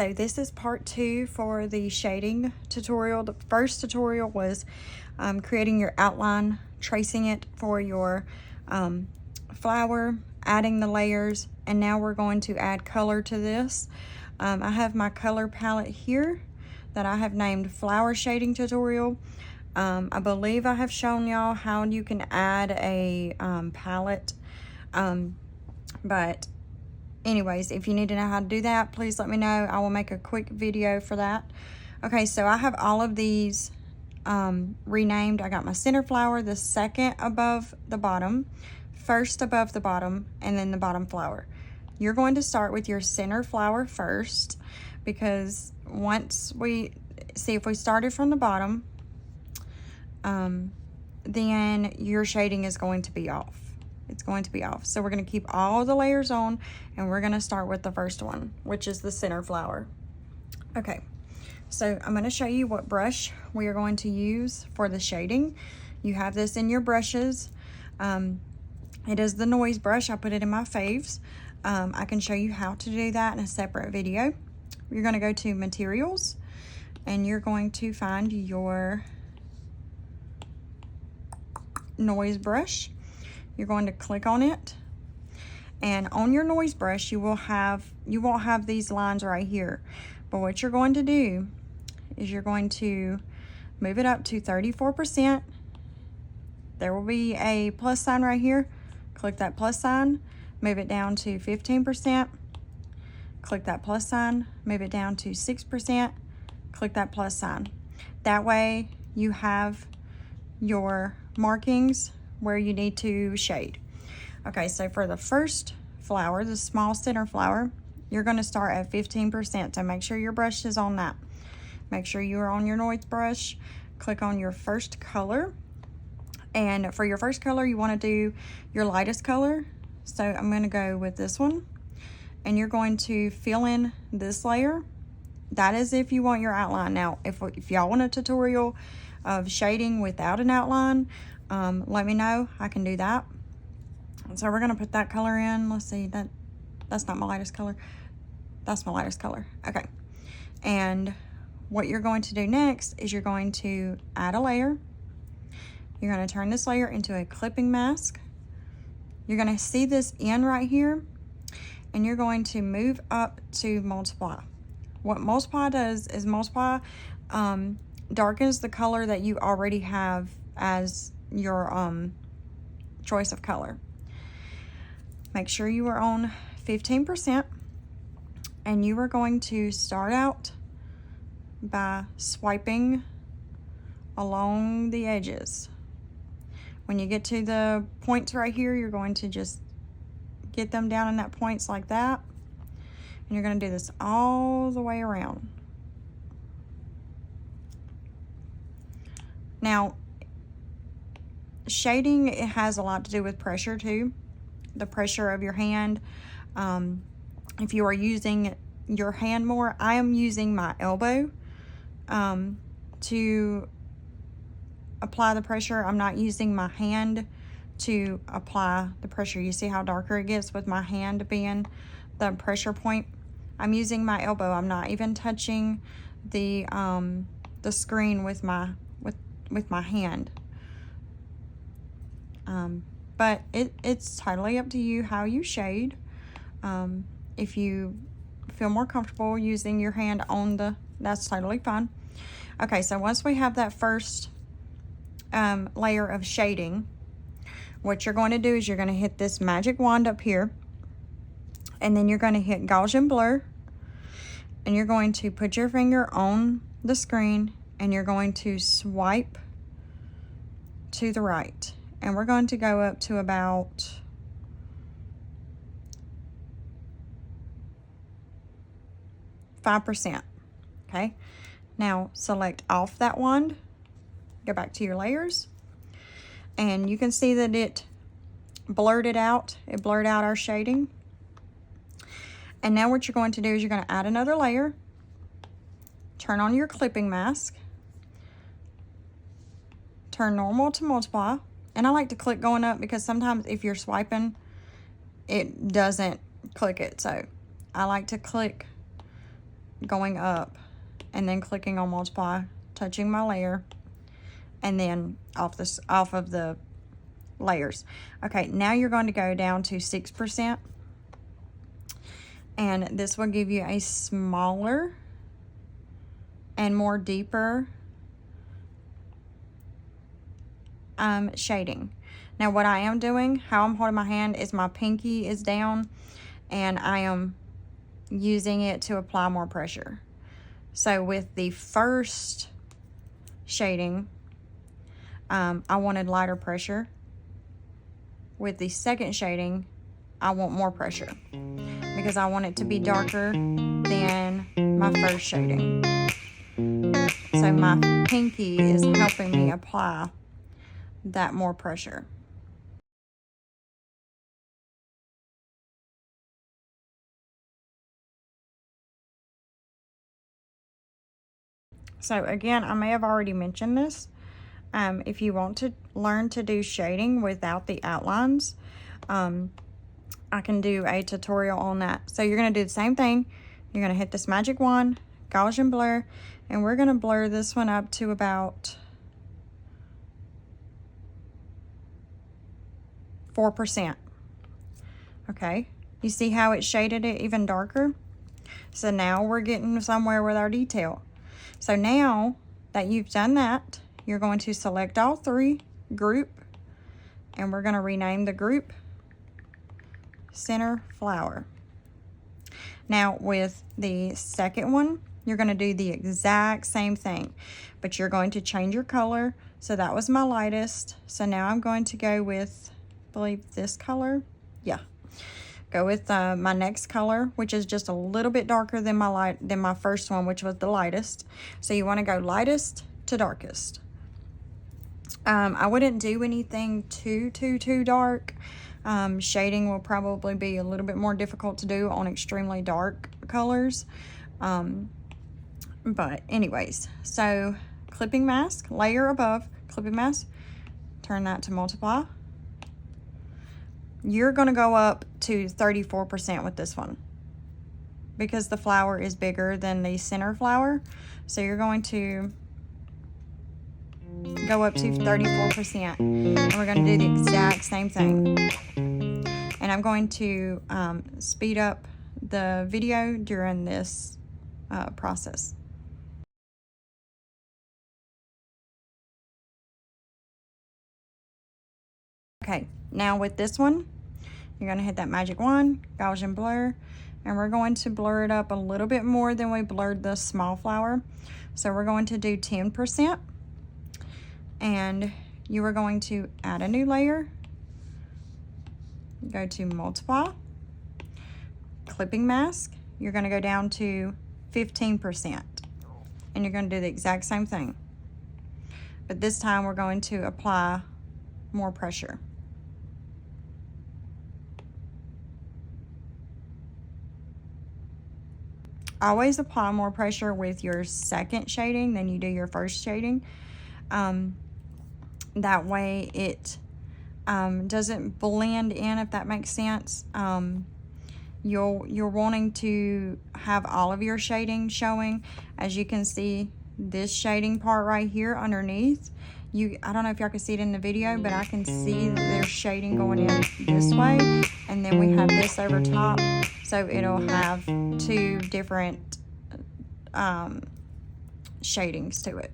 so this is part 2 for the shading tutorial. The first tutorial was creating your outline, tracing it for your flower, adding the layers, and now we're going to add color to this. I have my color palette here that I have named Flower Shading Tutorial. I believe I have shown y'all how you can add a palette, but anyways, if you need to know how to do that, please let me know. I will make a quick video for that. Okay, so I have all of these renamed. I got my center flower, the second above the bottom, first above the bottom, and then the bottom flower. You're going to start with your center flower first, because once we see, if we started from the bottom, then your shading is going to be off. It's going to be off. So we're going to keep all the layers on, and we're going to start with the first one, which is the center flower. Okay, so I'm going to show you what brush we are going to use for the shading. You have this in your brushes. It is the noise brush. I put it in my faves. I can show you how to do that in a separate video. You're going to go to materials, and you're going to find your noise brush. You're going to click on it, and on your noise brush you won't have these lines right here, but what you're going to do is you're going to move it up to 34%. There will be a plus sign right here. Click that plus sign, move it down to 15%, click that plus sign, move it down to 6%, click that plus sign. That way you have your markings where you need to shade. Okay, so for the first flower, the small center flower, you're going to start at 15%. So make sure your brush is on that. Make sure you are on your noise brush. Click on your first color, and for your first color you want to do your lightest color. So I'm going to go with this one, and you're going to fill in this layer. That is if you want your outline. Now if y'all want a tutorial of shading without an outline, let me know. I can do that. So we're going to put that color in. Let's see, that's not my lightest color. That's my lightest color. Okay, and what you're going to do next is you're going to add a layer. You're going to turn this layer into a clipping mask. You're going to see this end right here, and you're going to move up to multiply. What multiply does is multiply darkens the color that you already have as your choice of color. Make sure you are on 15%, and you are going to start out by swiping along the edges. When you get to the points right here, you're going to just get them down in that points like that, and you're going to do this all the way around. Now, shading, it has a lot to do with pressure too, the pressure of your hand. If you are using your hand more, I am using my elbow to apply the pressure. I'm not using my hand to apply the pressure. You see how darker it gets with my hand being the pressure point? I'm using my elbow. I'm not even touching the screen with my hand. But it's totally up to you how you shade. If you feel more comfortable using your hand on that's totally fine. Okay, so once we have that first layer of shading, what you're going to do is you're going to hit this magic wand up here, and then you're going to hit Gaussian blur, and you're going to put your finger on the screen, and you're going to swipe to the right, and we're going to go up to about 5%. Okay, now select off that wand, go back to your layers, and you can see that it blurred it out. It blurred out our shading. And now what you're going to do is you're going to add another layer, turn on your clipping mask, turn normal to multiply, and I like to click going up because sometimes if you're swiping, it doesn't click it. So I like to click going up and then clicking on multiply, touching my layer, and then off of the layers. Okay, now you're going to go down to 6%, and this will give you a smaller and more deeper shading. Now what I am doing, how I'm holding my hand, is my pinky is down and I am using it to apply more pressure. So with the first shading, I wanted lighter pressure. With the second shading, I want more pressure because I want it to be darker than my first shading. So my pinky is helping me apply that more pressure. So again, I may have already mentioned this. If you want to learn to do shading without the outlines, I can do a tutorial on that. So you're going to do the same thing. You're going to hit this magic wand, Gaussian blur, and we're going to blur this one up to about 4%. Okay, you see how it shaded it even darker? So now we're getting somewhere with our detail. So now that you've done that, you're going to select all three, group, and we're going to rename the group Center Flower. Now with the second one, you're going to do the exact same thing, but you're going to change your color. So that was my lightest. So now I'm going to go with, I believe, this color. Yeah. Go with my next color, which is just a little bit darker than my first one, which was the lightest. So you want to go lightest to darkest. I wouldn't do anything too dark. Shading will probably be a little bit more difficult to do on extremely dark colors. But anyways, so clipping mask, layer above, clipping mask, turn that to multiply. You're going to go up to 34% with this one because the flower is bigger than the center flower. So you're going to go up to 34%, and we're going to do the exact same thing. And I'm going to speed up the video during this process. Okay, now with this one, you're going to hit that magic wand, Gaussian blur, and we're going to blur it up a little bit more than we blurred the small flower. So we're going to do 10%, and you are going to add a new layer, go to multiply, clipping mask, you're going to go down to 15%, and you're going to do the exact same thing. But this time we're going to apply more pressure. Always apply more pressure with your second shading than you do your first shading. That way it doesn't blend in, if that makes sense. You're wanting to have all of your shading showing. As you can see, this shading part right here underneath, I don't know if y'all can see it in the video, but I can see that there's shading going in this way, and then we have this over top, so it'll have two different shadings to it.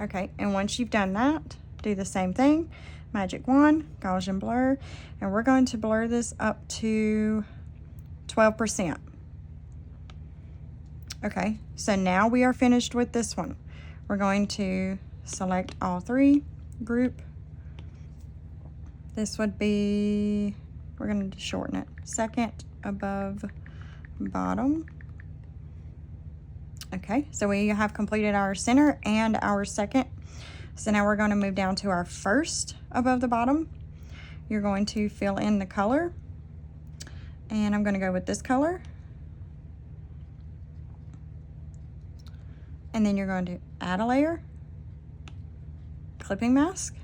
Okay, and once you've done that, do the same thing, magic wand, Gaussian blur, and we're going to blur this up to 12%. Okay, so now we are finished with this one. We're going to select all three, group. This would be, we're going to shorten it, second above bottom. Okay, so we have completed our center and our second. So now we're going to move down to our first above the bottom. You're going to fill in the color, and I'm going to go with this color. And then you're going to add a layer, clipping mask,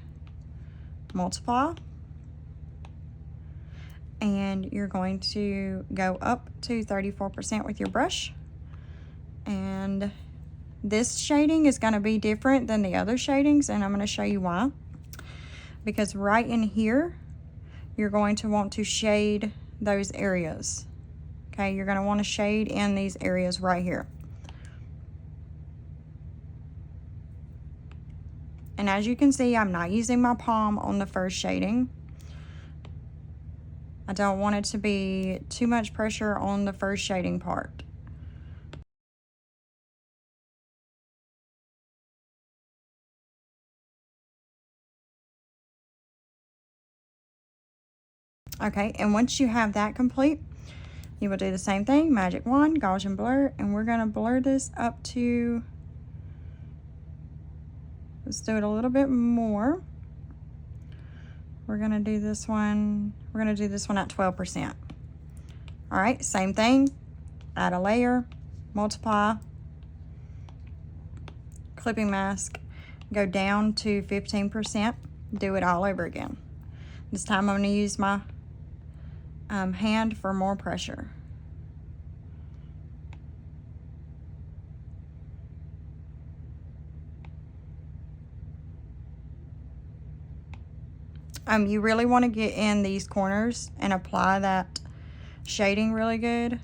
multiply, and you're going to go up to 34% with your brush. And this shading is going to be different than the other shadings, and I'm going to show you why. Because right in here, you're going to want to shade those areas. Okay, you're going to want to shade in these areas right here. And as you can see, I'm not using my palm on the first shading. I don't want it to be too much pressure on the first shading part. Okay, and once you have that complete, you will do the same thing, magic wand, Gaussian blur, and we're gonna blur this up to, let's do it a little bit more. We're gonna do this one at 12%. All right, same thing, add a layer, multiply, clipping mask, go down to 15%, do it all over again. This time I'm gonna use my hand for more pressure. You really want to get in these corners and apply that shading really good.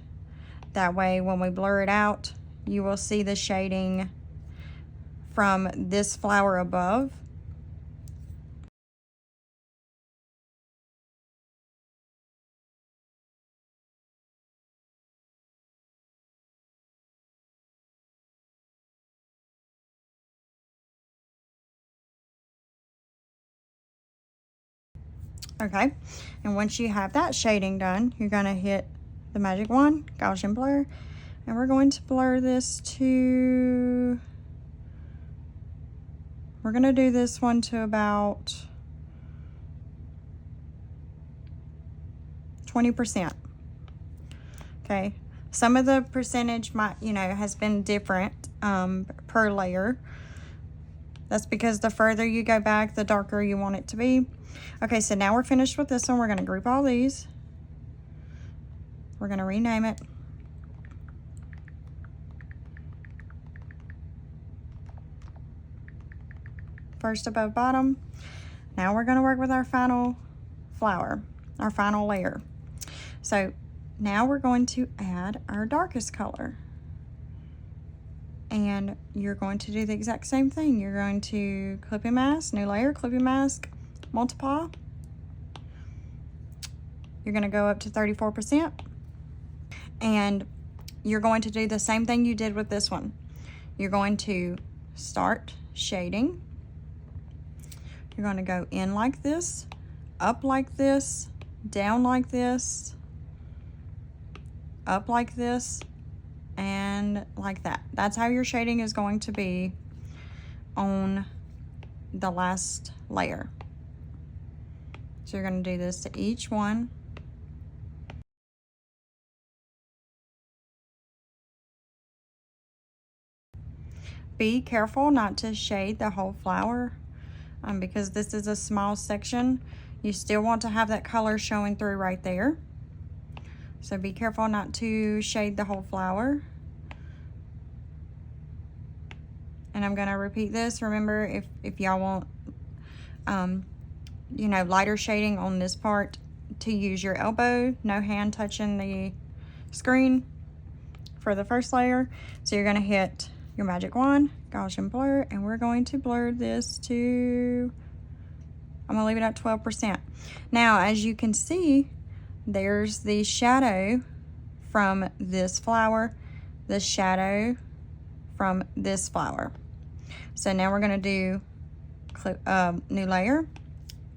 That way when we blur it out, you will see the shading from this flower above. Okay, and once you have that shading done, you're going to hit the magic wand, Gaussian blur, and we're going to blur this to, we're going to do this one to about 20%. Okay, some of the percentage might, has been different per layer. That's because the further you go back, the darker you want it to be. Okay, so now we're finished with this one. We're gonna group all these. We're gonna rename it. First above bottom. Now we're gonna work with our final flower, our final layer. So now we're going to add our darkest color. And you're going to do the exact same thing. You're going to clipping mask, new layer, clipping mask, multiply. You're going to go up to 34%. And you're going to do the same thing you did with this one. You're going to start shading. You're going to go in like this, up like this, down like this, up like this, and like that. That's how your shading is going to be on the last layer. So you're going to do this to each one. Be careful not to shade the whole flower because this is a small section. You still want to have that color showing through right there. So be careful not to shade the whole flower. And I'm gonna repeat this. Remember, if y'all want, lighter shading on this part, to use your elbow, no hand touching the screen for the first layer. So you're gonna hit your magic wand, Gaussian blur, and we're going to blur this to, I'm gonna leave it at 12%. Now, as you can see, there's the shadow from this flower, the shadow from this flower. So now we're gonna do new layer,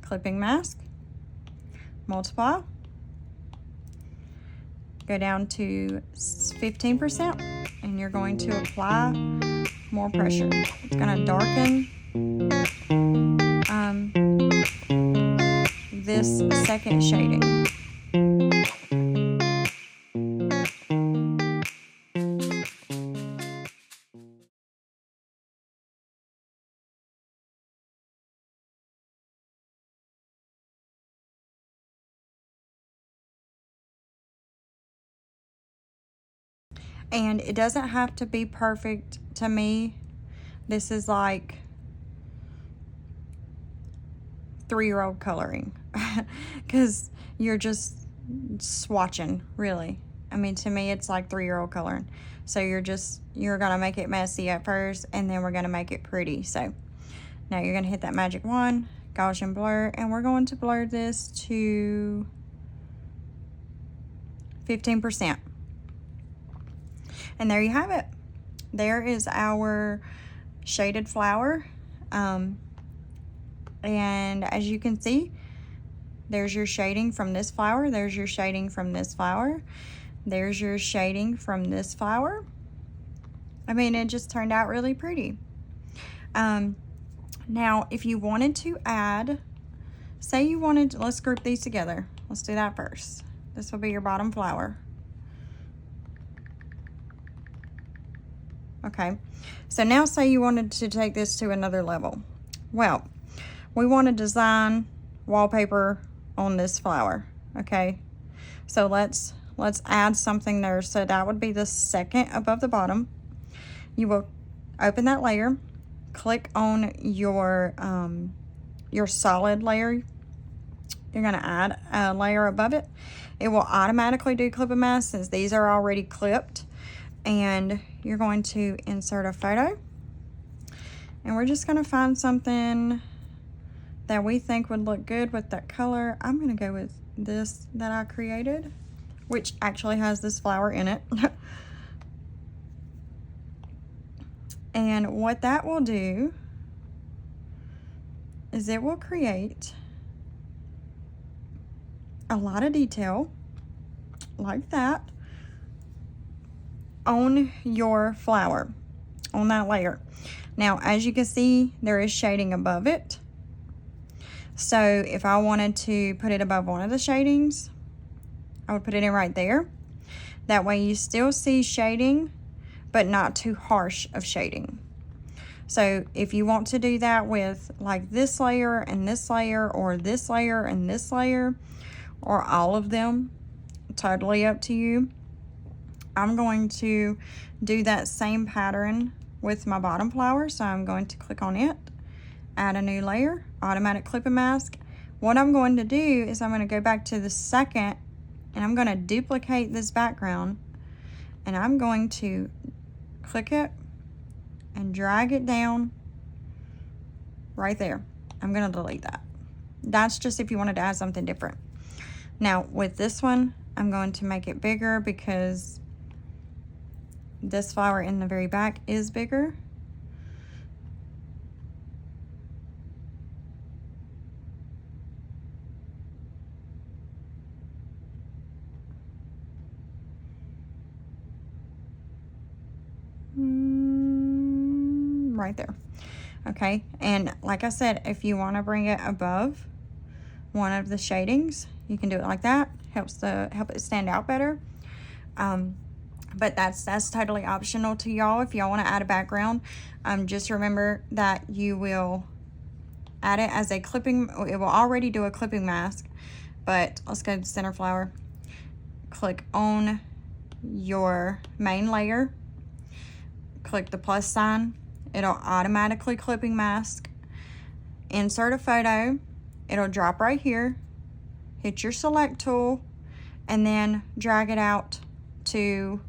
clipping mask, multiply, go down to 15%, and you're going to apply more pressure. It's gonna darken this second shading. And it doesn't have to be perfect. To me, this is like 3-year-old coloring because you're just swatching, really. I mean, to me, it's like 3-year-old coloring. So you're gonna make it messy at first, and then we're gonna make it pretty. So now you're gonna hit that magic wand, Gaussian blur, and we're going to blur this to 15%. And there you have it. There is our shaded flower. And as you can see, there's your shading from this flower. There's your shading from this flower. There's your shading from this flower. I mean, it just turned out really pretty. Now, if you wanted to add, say you wanted, let's group these together. Let's do that first. This will be your bottom flower. Okay, so now say you wanted to take this to another level. Well, we want to design wallpaper on this flower. Okay, so let's add something there. So that would be the second above the bottom. You will open that layer, click on your solid layer. You're going to add a layer above it. It will automatically do clip and mask since these are already clipped. And you're going to insert a photo. And we're just going to find something that we think would look good with that color. I'm going to go with this that I created, which actually has this flower in it. And what that will do is it will create a lot of detail like that on your flower, on that layer. Now, as you can see, there is shading above it. So if I wanted to put it above one of the shadings, I would put it in right there. That way you still see shading, but not too harsh of shading. So if you want to do that with like this layer and this layer, or this layer and this layer, or all of them, totally up to you. I'm going to do that same pattern with my bottom flower. So I'm going to click on it, add a new layer, automatic clip and mask. What I'm going to do is I'm going to go back to the second, and I'm going to duplicate this background, and I'm going to click it and drag it down right there. I'm going to delete that. That's just if you wanted to add something different. Now with this one, I'm going to make it bigger because this flower in the very back is bigger. Right there. Okay, and like I said, if you want to bring it above one of the shadings, you can do it like that. Help it stand out better. But that's totally optional to y'all. If y'all want to add a background, just remember that you will add it as a clipping. It will already do a clipping mask. But let's go to center flower. Click on your main layer. Click the plus sign. It'll automatically clipping mask. Insert a photo. It'll drop right here. Hit your select tool and then drag it out to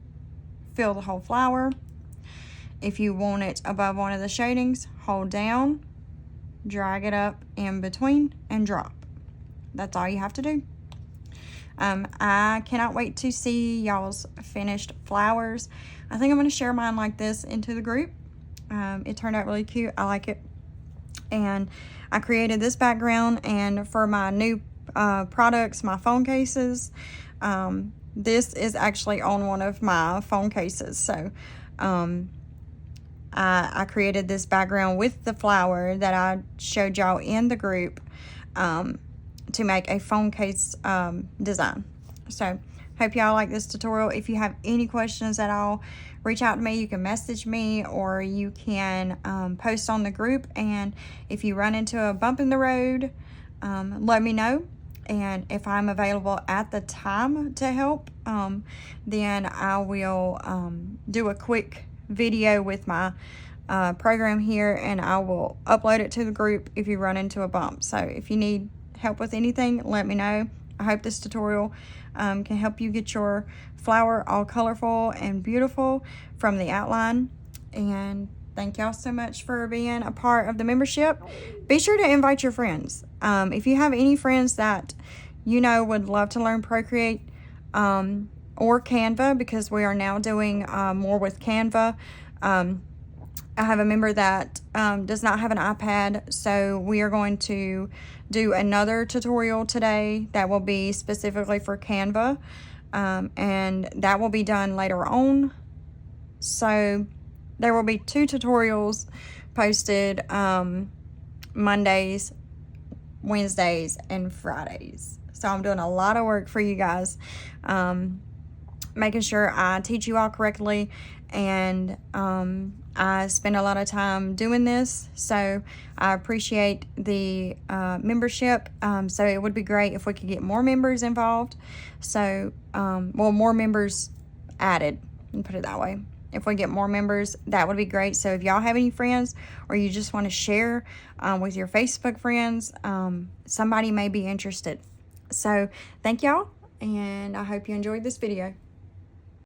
fill the whole flower. If you want it above one of the shadings, hold down, drag it up in between, and drop. That's all you have to do. I cannot wait to see y'all's finished flowers. I think I'm going to share mine like this into the group. It turned out really cute. I like it. And I created this background, and for my new products, my phone cases, this is actually on one of my phone cases. So I created this background with the flower that I showed y'all in the group to make a phone case design. So hope y'all like this tutorial. If you have any questions at all, reach out to me. You can message me, or you can post on the group. And if you run into a bump in the road, let me know. and if I'm available at the time to help, then I will do a quick video with my program here, and I will upload it to the group if you run into a bump. So if you need help with anything, let me know. I hope this tutorial can help you get your flower all colorful and beautiful from the outline. And thank y'all so much for being a part of the membership. Be sure to invite your friends. If you have any friends that you know would love to learn Procreate or Canva, because we are now doing more with Canva. I have a member that does not have an iPad, so we are going to do another tutorial today that will be specifically for Canva, and that will be done later on. So there will be 2 tutorials posted Mondays, Wednesdays, and Fridays. So I'm doing a lot of work for you guys, making sure I teach you all correctly, and I spend a lot of time doing this, so I appreciate the membership. So it would be great if we could get more members involved. So, well, more members added, and put it that way. If we get more members, that would be great. So if y'all have any friends, or you just want to share with your Facebook friends, somebody may be interested. So thank y'all, and I hope you enjoyed this video.